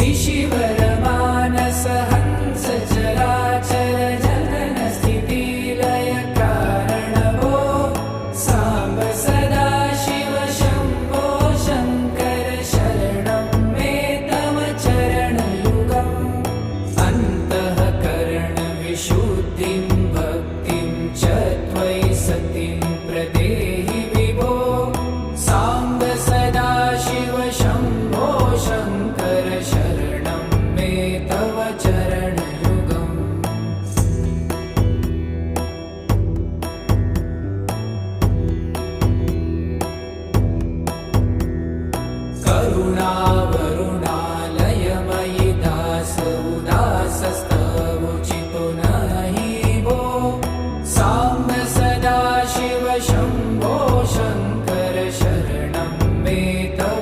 ऋषिवरमानस हंस चराचर जनन स्थिति लय कारणभो सांब सदा शिव शंभो शंकर शरणं मे तव चरणयुगम् अन्तःकरण विशुद्धिं भक्तिं च त्वयि सतिं प्रदेहि विभो सांब सदा शिव शंभो शंकर शरणं मे तव चरणयुगम् करुणावरुण